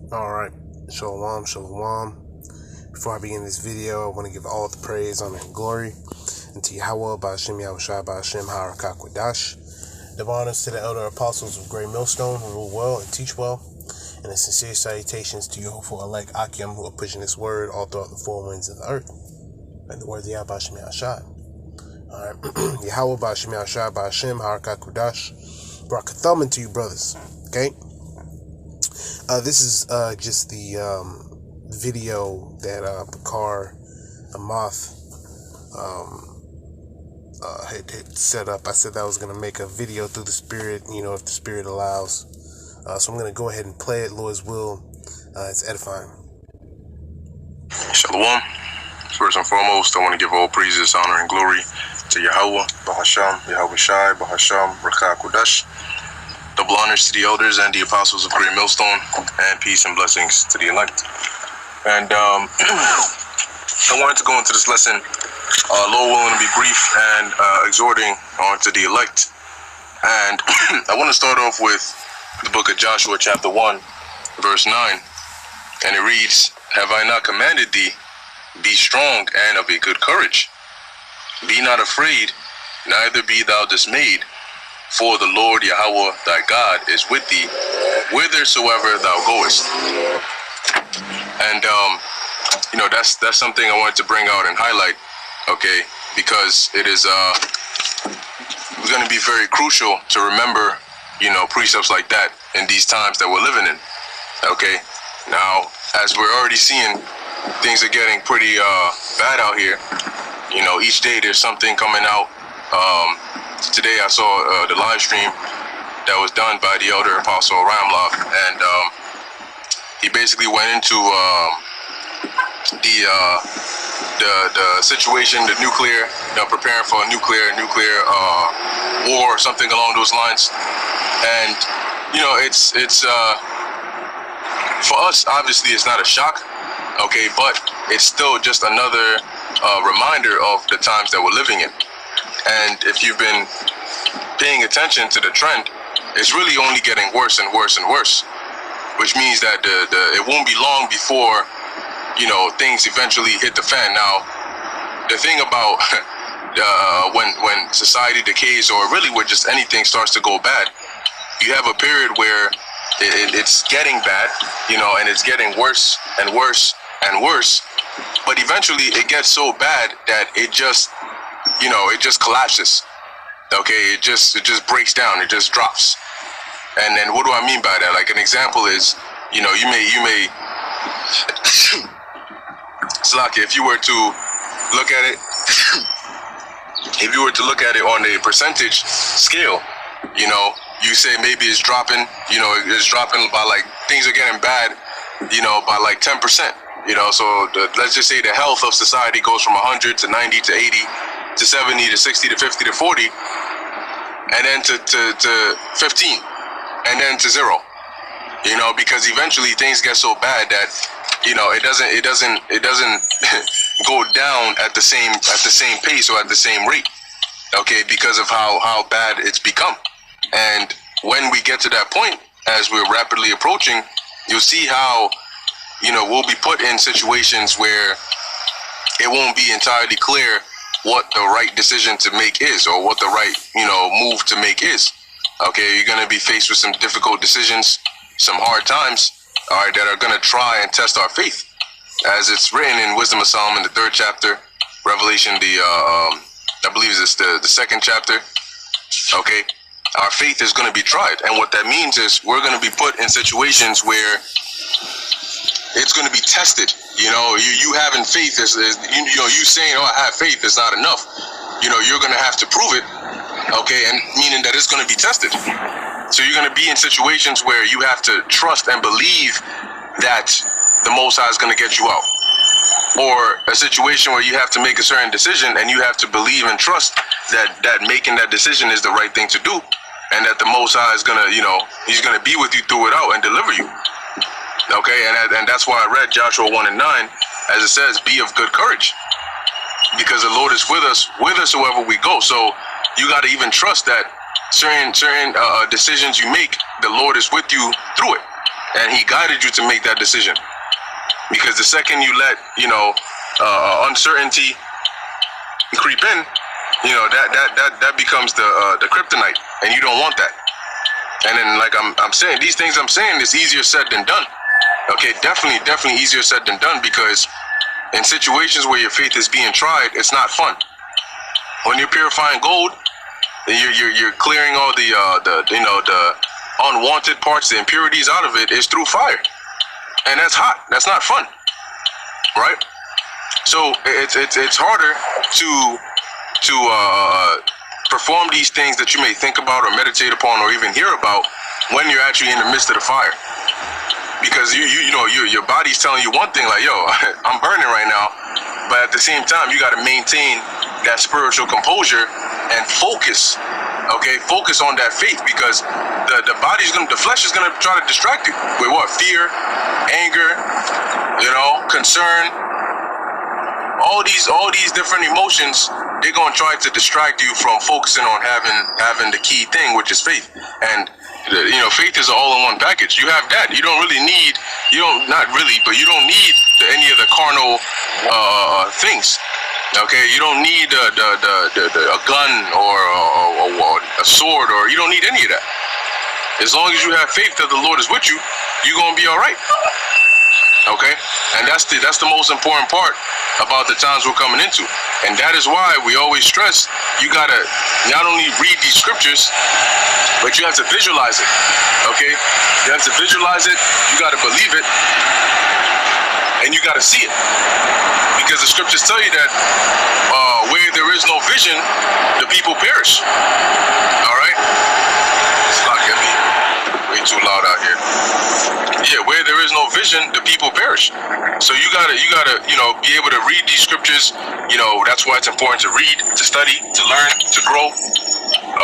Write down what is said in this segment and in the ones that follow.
Alright, Shalom, Shalom. Before I begin this video, I want to give all the praise, honor, and glory unto Yahweh, Ba'ashem, Yahushua, Ba'ashem, Ha'arakat, Double honors to the elder apostles of Great Millstone who rule well and teach well, and the sincere salutations to your hopeful elect Akim who are pushing this word all throughout the four winds of the earth. And the words of Yahweh, Ba'ashem, Yahushua. Alright, Yahweh, Ba'ashem, Yahushua, Ba'ashem, Ha'arakat, Barakatham unto you, brothers. Okay? This is just the video that Bakar Amath had set up. I said that I was going to make a video through the Spirit, if the Spirit allows. So I'm going to go ahead and play it, Lord's will. It's edifying. Shalom. First and foremost, I want to give all praises, honor, and glory to Yahweh, Bahasham, Yahweh Shai, Bahasham, Rakah Kodash. Double honors to the elders and the apostles of Great Millstone, and peace and blessings to the elect. And I wanted to go into this lesson, Lord willing, to be brief and exhorting onto the elect. And I want to start off with the book of Joshua, chapter 1, verse 9. And it reads, "Have I not commanded thee? Be strong and of a good courage. Be not afraid, neither be thou dismayed. For the Lord Yahweh thy God is with thee, whithersoever thou goest." And that's something I wanted to bring out and highlight, okay, because it is going to be very crucial to remember, precepts like that in these times that we're living in. Okay, now as we're already seeing, things are getting pretty bad out here. Each day there's something coming out. Today I saw the live stream that was done by the elder apostle Ramlock, and he basically went into the situation, the nuclear, preparing for a nuclear war or something along those lines. And it's for us, obviously it's not a shock, okay, but it's still just another reminder of the times that we're living in. And if you've been paying attention to the trend, it's really only getting worse and worse and worse, which means that it won't be long before, things eventually hit the fan. Now, the thing about when society decays, or really when just anything starts to go bad, you have a period where it's getting bad, and it's getting worse and worse and worse, but eventually it gets so bad that it just collapses. Okay, it just breaks down, it just drops. And then what do I mean by that? Like, an example is, you may Slaki, if you were to look at it on a percentage scale, you say maybe it's dropping, it's dropping by, like, things are getting bad, by like 10%. So let's just say the health of society goes from 100 to 90 to 80 to 70 to 60 to 50 to 40, and then to 15, and then to 0. Because eventually things get so bad that it doesn't go down at the same pace or at the same rate. Okay, because of how bad it's become. And when we get to that point, as we're rapidly approaching, you'll see how we'll be put in situations where it won't be entirely clear what the right decision to make is, or what the right, move to make is. Okay, you're going to be faced with some difficult decisions, some hard times, all right, that are going to try and test our faith. As it's written in Wisdom of Solomon, the 3rd chapter, Revelation, I believe it's the 2nd chapter. Okay, our faith is going to be tried. And what that means is we're going to be put in situations where it's going to be tested. You having faith is you saying, "Oh, I have faith," is not enough. You're going to have to prove it. Okay, and meaning that it's going to be tested. So you're going to be in situations where you have to trust and believe that the Most High is going to get you out, or a situation where you have to make a certain decision and you have to believe and trust that making that decision is the right thing to do, and that the Most High is going to, he's going to be with you through it out and deliver you. Okay, and that's why I read Joshua 1 and 9, as it says, "Be of good courage, because the Lord is with us whithersoever we go." So you got to even trust that certain decisions you make, the Lord is with you through it. and he guided you to make that decision. Because the second you let, uncertainty creep in, that becomes the kryptonite, and you don't want that. And then, like I'm saying, these things I'm saying is easier said than done. Okay, definitely easier said than done, because in situations where your faith is being tried, it's not fun. When you're purifying gold, you're clearing all the unwanted parts, the impurities out of it, is through fire, and that's hot. That's not fun, right? So it's harder to perform these things that you may think about or meditate upon or even hear about when you're actually in the midst of the fire, because your body's telling you one thing, like, yo, I'm burning right now, but at the same time you got to maintain that spiritual composure and focus. Okay, focus on that faith, because the flesh is gonna try to distract you with what? Fear, anger, concern. All these different emotions, they're gonna try to distract you from focusing on having the key thing, which is faith. And faith is an all-in-one package. You have that. You don't really need. Not really, but you don't need any of the carnal things. Okay, you don't need a gun or a sword, or you don't need any of that. As long as you have faith that the Lord is with you, you're gonna be all right. Okay, and that's the most important part about the times we're coming into, and that is why we always stress you gotta not only read these scriptures, but you have to visualize it. Okay, you have to visualize it. You gotta believe it, and you gotta see it. Because the scriptures tell you that where there is no vision, the people perish. All right? It's not getting me way too loud out here. Yeah, where there is no vision, the people perish. So you gotta be able to read these scriptures. That's why it's important to read, to study, to learn, to grow.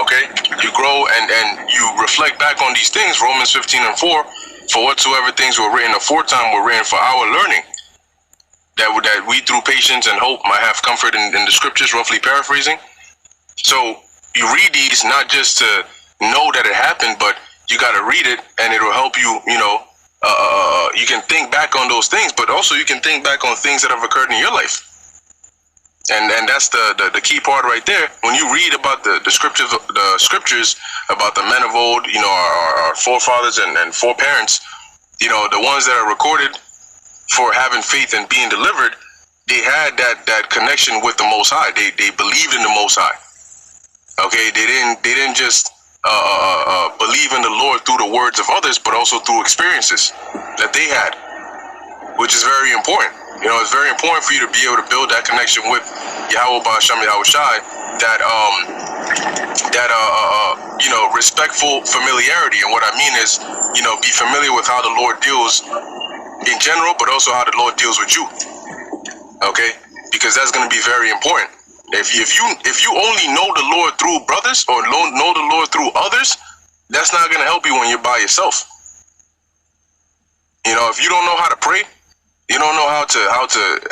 Okay? You grow and you reflect back on these things. Romans 15:4, for whatsoever things were written aforetime were written for our learning, that we through patience and hope might have comfort in the scriptures, roughly paraphrasing. So you read these not just to know that it happened, but you got to read it, and it'll help you. You can think back on those things, but also you can think back on things that have occurred in your life. And that's the key part right there. When you read about the scriptures about the men of old, our forefathers and foreparents, the ones that are recorded for having faith and being delivered, they had that connection with the Most High. They believed in the Most High. Okay, they didn't just believe in the Lord through the words of others, but also through experiences that they had, which is very important. It's very important for you to be able to build that connection with Yahweh Ba'Shem Yahushai, that respectful familiarity. And what I mean is, be familiar with how the Lord deals in general, but also how the Lord deals with you. Okay, because that's going to be very important. If you only know the Lord through brothers, or know the Lord through others, that's not going to help you when you're by yourself. If you don't know how to pray, you don't know how to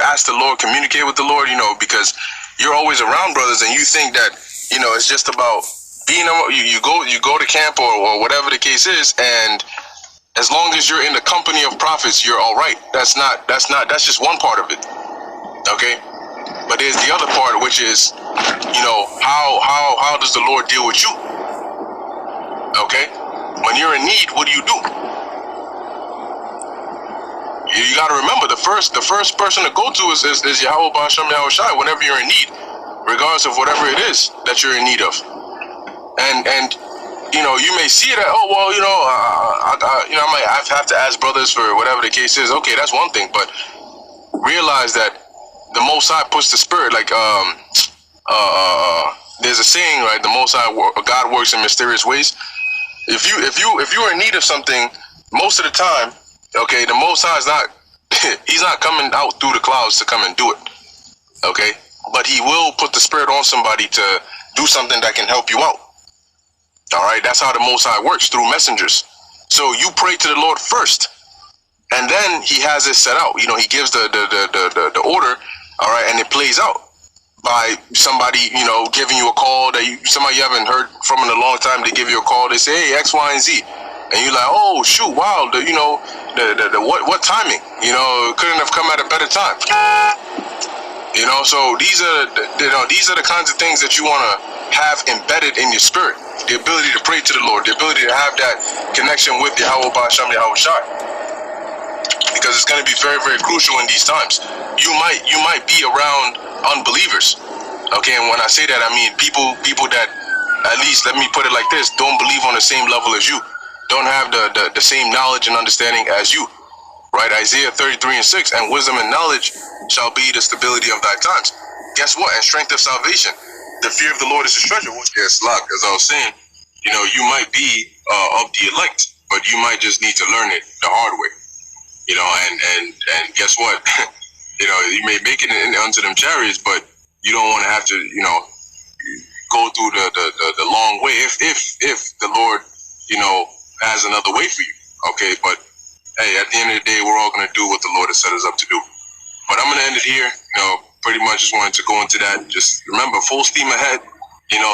ask the Lord, communicate with the Lord, because you're always around brothers, and you think that it's just about being. You go to camp or whatever the case is, and as long as you're in the company of prophets, you're all right. That's just one part of it. Okay? But there's the other part, which is, how does the Lord deal with you? Okay? When you're in need, what do? You got to remember, the first person to go to is Yahweh Ba'Shem Yahushai whenever you're in need, regardless of whatever it is that you're in need of. And you may see that, I might have to ask brothers for whatever the case is. Okay, that's one thing, but realize that the Most High puts the Spirit, like there's a saying, right? The Most High, God works in mysterious ways. If you're in need of something, most of the time, okay, the Most High is not he's not coming out through the clouds to come and do it. Okay, but he will put the Spirit on somebody to do something that can help you out. All right, that's how the Most High works, through messengers. So you pray to the Lord first, and then he has it set out. He gives the order, all right, and it plays out by somebody, giving you a call, somebody you haven't heard from in a long time. They give you a call, they say, hey, X, Y, and Z. and you're like, oh shoot, wow, what timing? Couldn't have come at a better time. So these are the kinds of things that you want to have embedded in your spirit. The ability to pray to the Lord, the ability to have that connection with Yahweh Ba'Shem Yahweh Shai. Because it's going to be very, very crucial in these times. You might be around unbelievers. Okay, and when I say that, I mean people that, at least let me put it like this, don't believe on the same level as you, don't have the same knowledge and understanding as you, right? Isaiah 33:6, and wisdom and knowledge shall be the stability of thy times. Guess what? And strength of salvation. The fear of the Lord is a treasure. Yes, look, as I was saying, you might be of the elect, but you might just need to learn it the hard way. And guess what? You may make it onto them chariots, but you don't want to have to, go through the long way if the Lord, has another way for you. Okay, but hey, at the end of the day, we're all going to do what the Lord has set us up to do. But I'm going to end it here. Pretty much just wanted to go into that. Just remember, full steam ahead.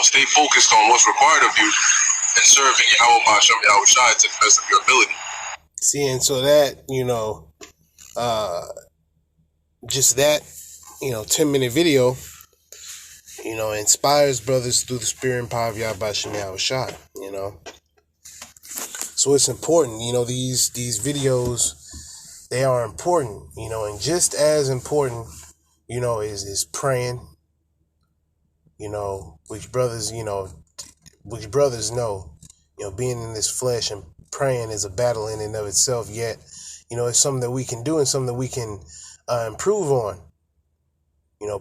Stay focused on what's required of you and serving Yahweh Ba'Shem Yahweh Shai to the best of your ability. See, and so that, just that, 10-minute video, inspires brothers through the spirit and power of Yahweh Ba'Shem Yahweh Shai, So it's important, these videos, they are important, and just as important, is praying, which brothers know, being in this flesh and praying is a battle in and of itself, yet, it's something that we can do and something that we can improve on.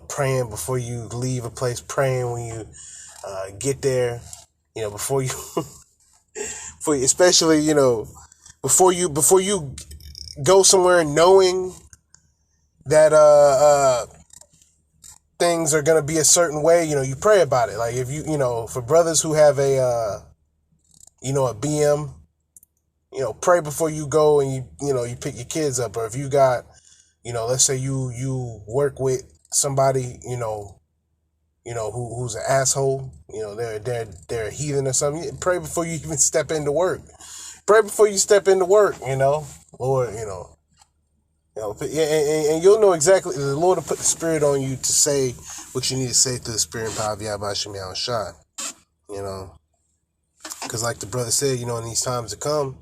Praying before you leave a place, praying when you get there, before you, especially, before you go somewhere knowing that things are going to be a certain way, you pray about it. Like if for brothers who have a BM, pray before you go and you pick your kids up. Or if you got, let's say you work with somebody, who's an asshole, they're a heathen or something. Pray before you even step into work. Pray before you step into work, Lord, and you'll know exactly, the Lord will put the spirit on you to say what you need to say through the spirit and power of Yahweh Ba'Shem Yahweh Shai, because like the brother said, in these times to come,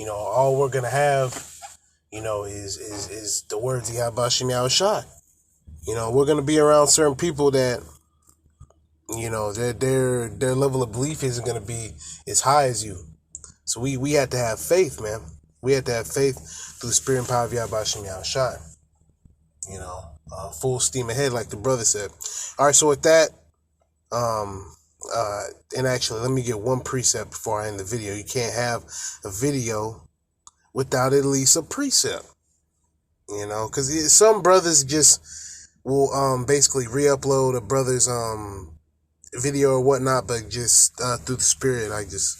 all we're going to have, is the words of Yahweh Ba'Shem Yahweh Shai. We're going to be around certain people that, their level of belief isn't going to be as high as you. So we have to have faith, man. We have to have faith through the spirit and power of Yahweh Ba'Shem Yahweh Shai. Full steam ahead, like the brother said. All right, so with that, and actually, let me get one precept before I end the video. You can't have a video without at least a precept. Because some brothers just will basically re-upload a brother's video or whatnot, but just through the spirit, I just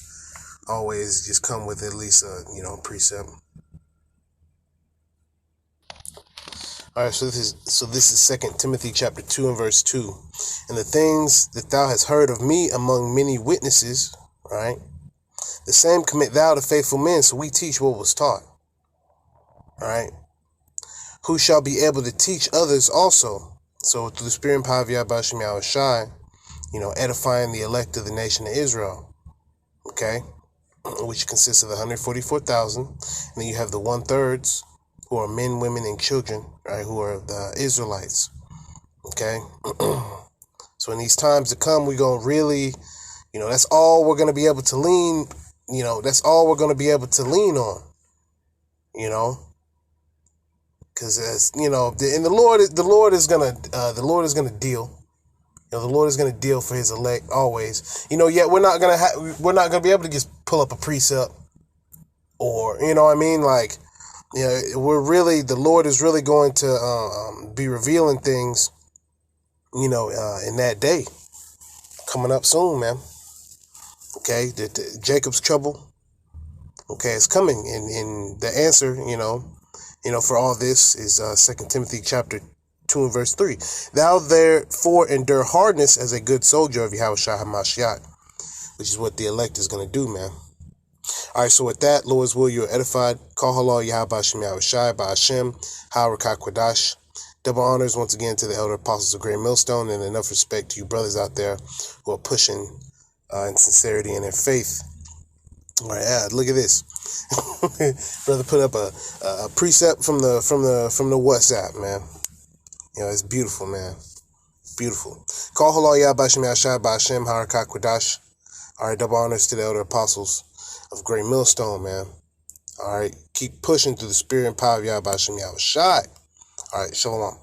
always just come with at least a precept. All right, so this is 2 Timothy chapter 2 and verse 2. And the things that thou hast heard of me among many witnesses, right? The same commit thou to faithful men, so we teach what was taught. All right? Who shall be able to teach others also. So through the spirit and power of Yahweh Ba'Shem Yahweh Shai, edifying the elect of the nation of Israel. Okay? Which consists of the 144,000. And then you have the 1/3 who are men, women, and children, right? Who are the Israelites. Okay? So in these times to come, we're going to really, that's all we're going to be able to lean, that's all we're going to be able to lean on, because and the Lord is going to deal. The Lord is going to deal for his elect always. Yet we're not going to be able to just pull up a precept or, like, the Lord is really going to be revealing things, in that day coming up soon, man. Okay, the Jacob's trouble, okay, it's coming, and the answer, for all this is 2 Timothy chapter 2 and verse 3. Thou therefore endure hardness as a good soldier of Yahweh Shai HaMashiach, which is what the elect is going to do, man. All right, so with that, Lord's will, you're edified. Call halal Yahweh Shem Yahweh Shai Ba'ashem Harakah Kwadash. Double honors once again to the elder apostles of Great Millstone, and enough respect to you brothers out there who are pushing in sincerity and in faith. All right, yeah, look at this. Brother put up a precept from the WhatsApp, man. You know, it's beautiful, man. Beautiful. Call halal Yahweh Shem Yahweh Shai Ba'ashem Harakah Kwadash. All right, double honors to the elder apostles of Great Millstone, man. All right, keep pushing through the spirit and power of Yahweh Shem Yahweh Shai. All right, shalom.